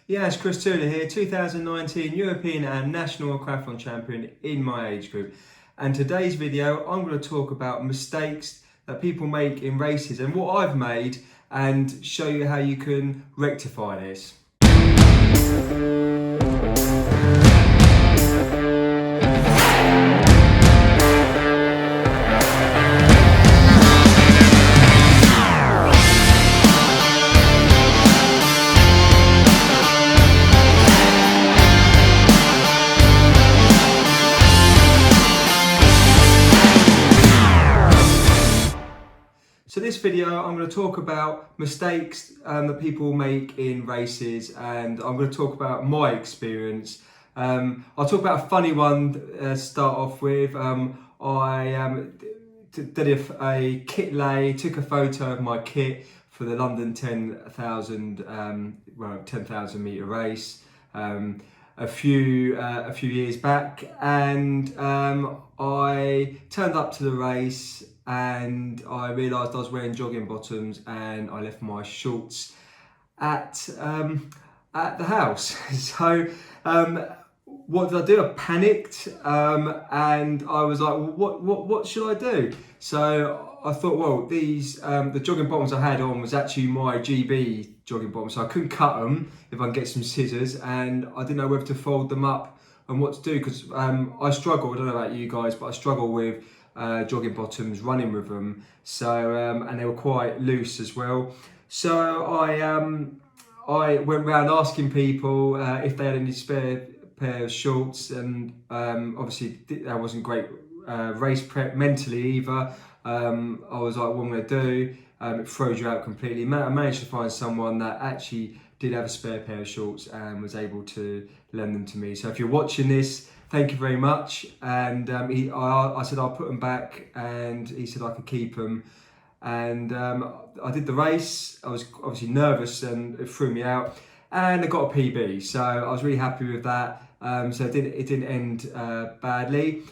Yes, Christodoulou here, 2019 European and National Aquathlon Champion in my age group. And today's video, I'm going to talk about mistakes that people make in races and what I've made and show you how you can rectify this. So this video, I'm going to talk about mistakes that people make in races, and I'm going to talk about my experience. I'll talk about a funny one to start off with. I did a kit lay, took a photo of my kit for the London 10,000 metre race a few years back, and I turned up to the race and I realised I was wearing jogging bottoms and I left my shorts at the house. So what did I do? I panicked and I was like, well, what should I do? So I thought, well, these the jogging bottoms I had on was actually my GB jogging bottoms, so I couldn't cut them if I can get some scissors, and I didn't know whether to fold them up and what to do, because I struggle, I don't know about you guys, but I struggle with jogging bottoms, running with them. So and they were quite loose as well. So I went around asking people if they had any spare pair of shorts, and obviously that wasn't great race prep mentally either. I was like, what am I going to do? It throws you out completely. I managed to find someone that actually did have a spare pair of shorts and was able to lend them to me. So if you're watching this, thank you very much. And I said I'll put them back, and he said I could keep them. And I did the race. I was obviously nervous and it threw me out, and I got a PB. So I was really happy with that. So it didn't end badly.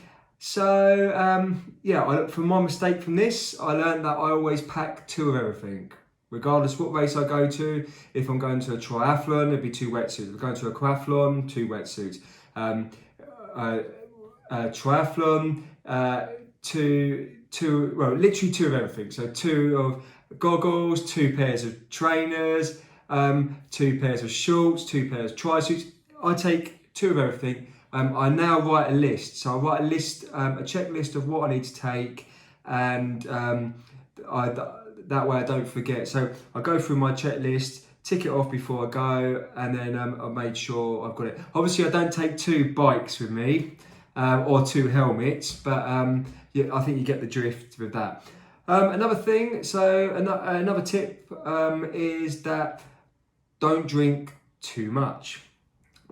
So yeah, from my mistake from this, I learned that I always pack two of everything. Regardless what race I go to, if I'm going to a triathlon, it'd be two wetsuits. If I'm going to a aquathlon, two wetsuits. Triathlon, literally two of everything. So two of goggles, two pairs of trainers, two pairs of shorts, two pairs of tri-suits. I take two of everything. I now write a list. So I write a list, a checklist of what I need to take, and that way I don't forget. So I go through my checklist, tick it off before I go, and then I made sure I've got it. Obviously I don't take two bikes with me or two helmets, but yeah, I think you get the drift with that. Another thing, so another tip is that don't drink too much.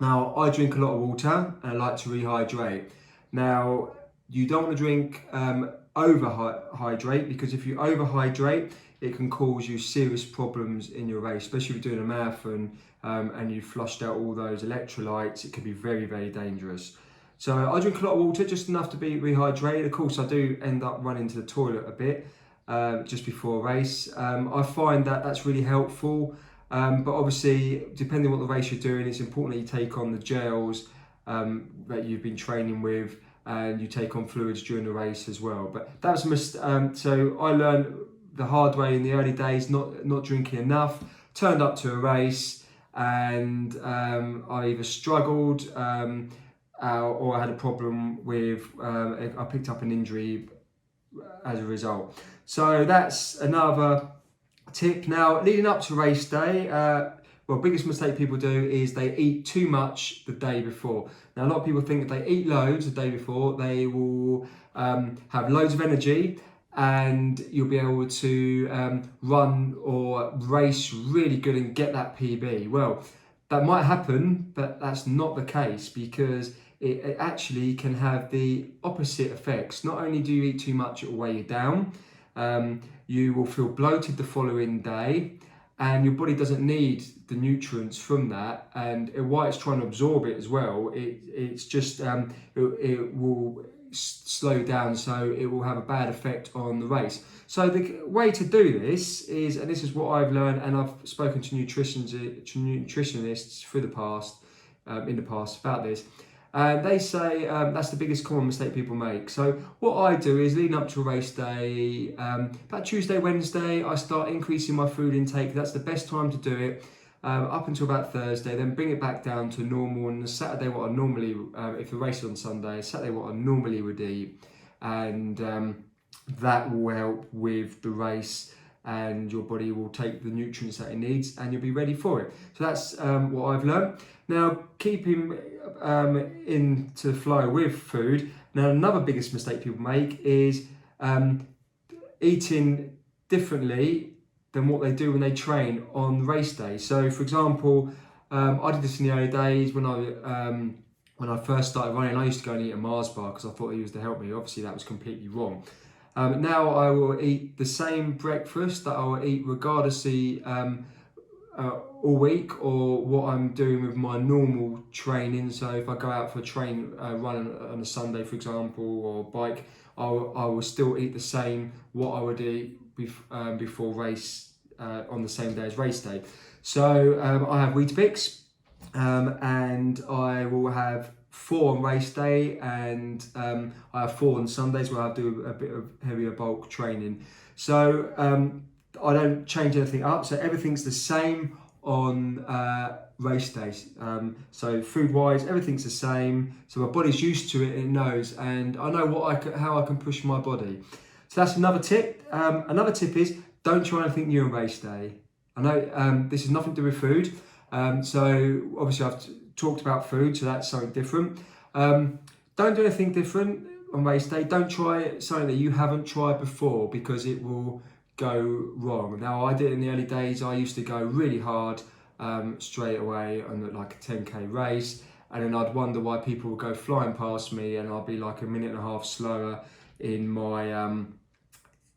Now, I drink a lot of water and I like to rehydrate. Now, you don't want to drink overhydrate, because if you overhydrate, it can cause you serious problems in your race, especially if you're doing a marathon and you've flushed out all those electrolytes. It can be very, very dangerous. So I drink a lot of water, just enough to be rehydrated. Of course, I do end up running to the toilet a bit just before a race. I find that that's really helpful. But obviously, depending on what the race you're doing, it's important that you take on the gels that you've been training with, and you take on fluids during the race as well. But that was so I learned the hard way in the early days, not drinking enough. Turned up to a race, and I either struggled or I had a problem with. I picked up an injury as a result. So that's another tip. Now, leading up to race day, biggest mistake people do is they eat too much the day before. Now, a lot of people think if they eat loads the day before, they will have loads of energy and you'll be able to run or race really good and get that PB. Well, that might happen, but that's not the case, because it actually can have the opposite effects. Not only do you eat too much, it will weigh you down. You will feel bloated the following day, and your body doesn't need the nutrients from that. And while it's trying to absorb it as well, it's just it will slow you down, so it will have a bad effect on the race. So the way to do this is, and this is what I've learned, and I've spoken to nutritionists through the past, in the past about this. They say that's the biggest common mistake people make. So what I do is, leading up to a race day, about Tuesday, Wednesday, I start increasing my food intake. That's the best time to do it, up until about Thursday. Then bring it back down to normal. And Saturday, what I normally, if the race is on Sunday, Saturday what I normally would eat, and that will help with the race, and your body will take the nutrients that it needs, and you'll be ready for it. So that's what I've learned. Now, keeping into the flow with food. Now, another biggest mistake people make is eating differently than what they do when they train on race day. So, for example, I did this in the early days when I first started running. I used to go and eat a Mars bar because I thought it was to help me. Obviously, that was completely wrong. Now I will eat the same breakfast that I will eat regardless all week, or what I'm doing with my normal training. So if I go out for a run on a Sunday, for example, or bike, I will still eat the same what I would eat before race on the same day as race day. So I have Weetabix, and I will have 4 on race day, and I have 4 on Sundays where I do a bit of heavier bulk training. So I don't change anything up, so everything's the same on race days. So food wise, everything's the same, so my body's used to it and it knows, and I know how I can push my body. So that's another tip. Another tip is, don't try anything new on race day. I know this has nothing to do with food, so obviously I've talked about food, so that's something different. Don't do anything different on race day. Don't try something that you haven't tried before, because it will go wrong. Now, I did it in the early days. I used to go really hard straight away on like a 10k race, and then I'd wonder why people would go flying past me, and I'd be like a minute and a half slower in my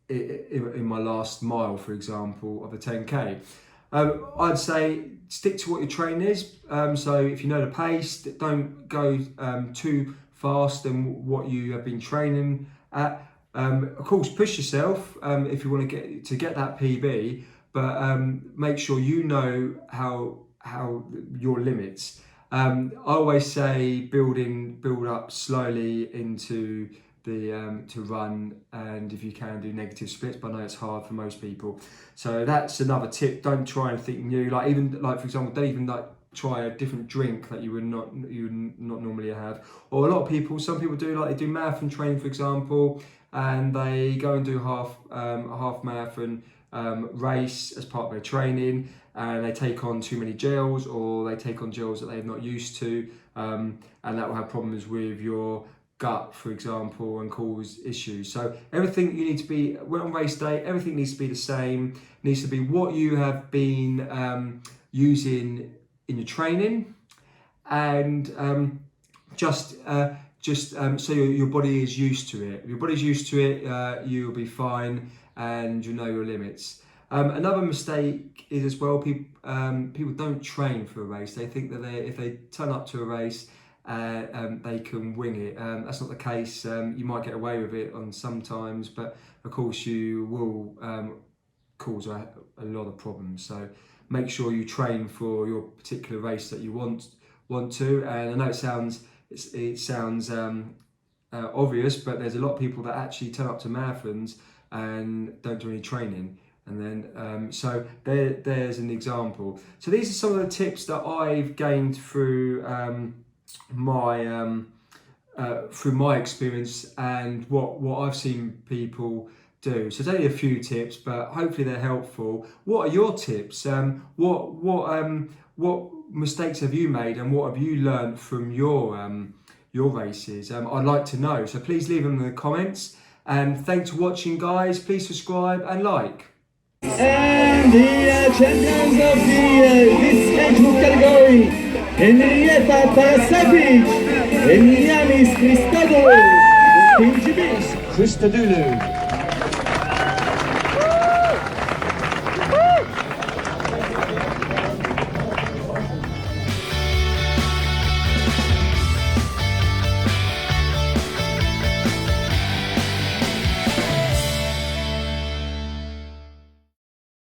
in my last mile, for example, of the 10k. I'd say stick to what your training is. So if you know the pace, don't go too fast than what you have been training at. Of course, push yourself if you want to get that PB, but make sure you know how your limits. I always say build up slowly into the to run, and if you can do negative splits, but I know it's hard for most people. So that's another tip. Don't try anything new. For example, don't even try a different drink that you would not normally have. Or some people do, they do marathon training, for example, and they go and do a half marathon race as part of their training, and they take on too many gels, or they take on gels that they're not used to, and that will have problems with your gut, for example, and cause issues. So everything you need to be, when on race day, everything needs to be the same. It needs to be what you have been using in your training, and so your body is used to it. If your body's used to it, you'll be fine, and you know your limits. Another mistake is as well, people don't train for a race. They think that if they turn up to a race, they can wing it. That's not the case. You might get away with it on sometimes, but of course you will cause a lot of problems. So make sure you train for your particular race that you want to. And I know it sounds obvious, but there's a lot of people that actually turn up to marathons and don't do any training. And then so there's an example. So these are some of the tips that I've gained through my experience, and what I've seen people do. So there's only a few tips, but hopefully they're helpful. What are your tips? What mistakes have you made, and what have you learned from your races? I'd like to know. So please leave them in the comments. And thanks for watching, guys. Please subscribe and like. And the champions of this age group category, Henrietta Parasavic and Yiannis Christodoulou. Christodoulou.